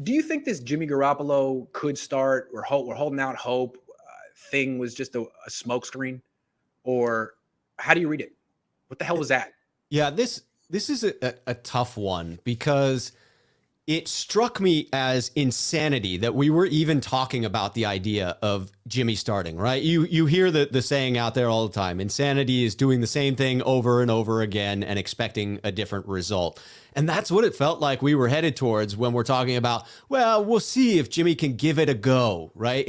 Do you think this Jimmy Garoppolo could start, or we're holding out hope thing was just a smokescreen? Or how do you read it? What the hell was that? Yeah, this is a tough one because it struck me as insanity that we were even talking about the idea of Jimmy starting, right? You hear the saying out there all the time, insanity is doing the same thing over and over again and expecting a different result. And that's what it felt like we were headed towards when we're talking about, well, we'll see if Jimmy can give it a go, right?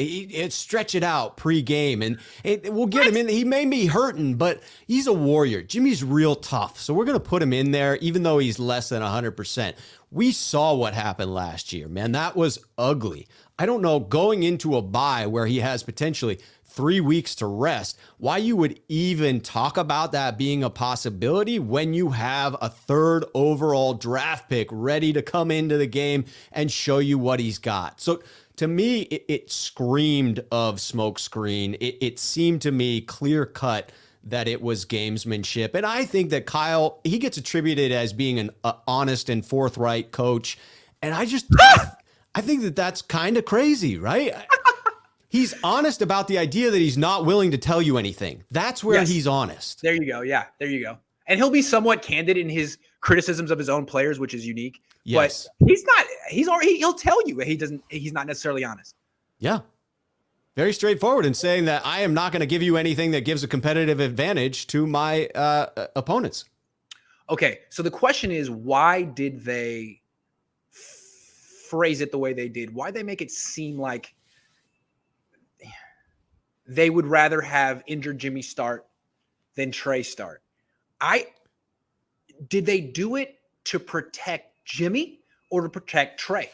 Stretch it out pre-game, and we'll get him in. He may be hurting, but he's a warrior. Jimmy's real tough, so we're going to put him in there, even though he's less than 100%. We saw what happened last year, man. That was ugly. I don't know, going into a bye where he has potentially 3 weeks to rest, why you would even talk about that being a possibility when you have a 3rd overall draft pick ready to come into the game and show you what he's got. So to me, it screamed of smokescreen. It seemed to me clear cut that it was gamesmanship. And I think that Kyle, he gets attributed as being an honest and forthright coach. And I think that that's kind of crazy, right? He's honest about the idea that he's not willing to tell you anything. That's where he's honest. There you go. Yeah, there you go. And he'll be somewhat candid in his criticisms of his own players, which is unique. Yes. But he'll tell you he's not necessarily honest. Yeah. Very straightforward in saying that I am not going to give you anything that gives a competitive advantage to my opponents. Okay. So the question is, why did they phrase it the way they did? Why did they make it seem like they would rather have injured Jimmy start than Trey start? Did they do it to protect Jimmy or to protect Trey?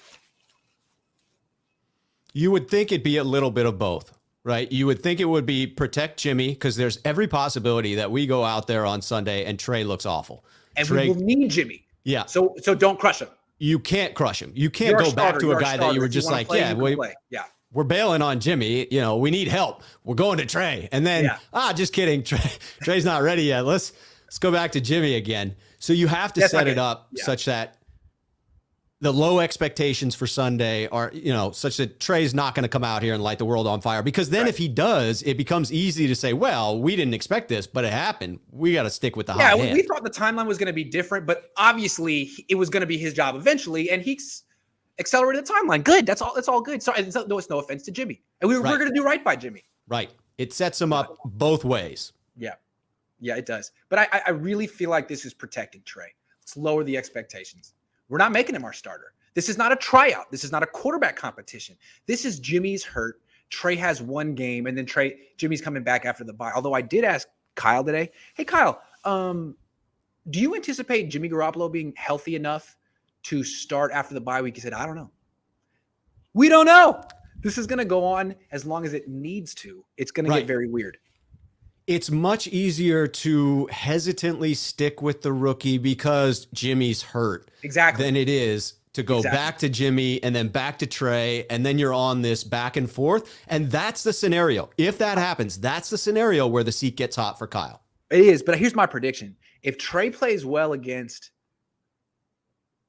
You would think it'd be a little bit of both, right? You would think it would be protect Jimmy because there's every possibility that we go out there on Sunday and Trey looks awful. And we will need Jimmy. Yeah. So don't crush him. You can't crush him. You can't go back to a guy that you were just like, we're bailing on Jimmy. You know, we need help. We're going to Trey. And then, just kidding. Trey's not ready yet. Let's go back to Jimmy again. So you have to set it up such that the low expectations for Sunday are, such that Trey's not going to come out here and light the world on fire. Because then if he does, it becomes easy to say, well, we didn't expect this, but it happened. We got to stick with the hot hand. We thought the timeline was going to be different, but obviously it was going to be his job eventually. And he's accelerated the timeline. Good. That's all. It's all good. Sorry, it's no offense to Jimmy. And we're going to do right by Jimmy. Right. It sets him up both ways. Yeah. Yeah, it does. But I really feel like this is protecting Trey. Let's lower the expectations. We're not making him our starter. This is not a tryout. This is not a quarterback competition. This is Jimmy's hurt. Trey has one game, and then Jimmy's coming back after the bye. Although I did ask Kyle today, hey, Kyle, do you anticipate Jimmy Garoppolo being healthy enough to start after the bye week? He said, I don't know. We don't know. This is going to go on as long as it needs to. It's going to get very weird. It's much easier to hesitantly stick with the rookie because Jimmy's hurt than it is to go back to Jimmy and then back to Trey, and then you're on this back and forth. And that's the scenario. If that happens, that's the scenario where the seat gets hot for Kyle. It is, but here's my prediction. If Trey plays well against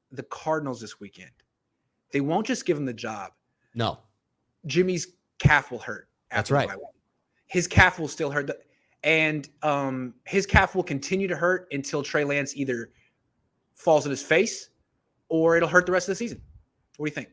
the Cardinals this weekend, they won't just give him the job. No. Jimmy's calf will hurt. That's right. His calf will still hurt. And his calf will continue to hurt until Trey Lance either falls in his face or it'll hurt the rest of the season. What do you think?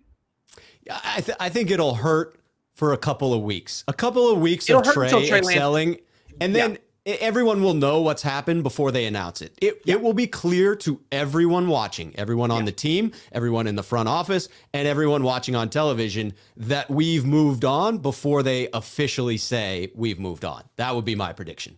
I think it'll hurt for a couple of weeks. A couple of weeks of Trey excelling. And then everyone will know what's happened before they announce it. It will be clear to everyone watching, everyone on the team, everyone in the front office, and everyone watching on television that we've moved on before they officially say we've moved on. That would be my prediction.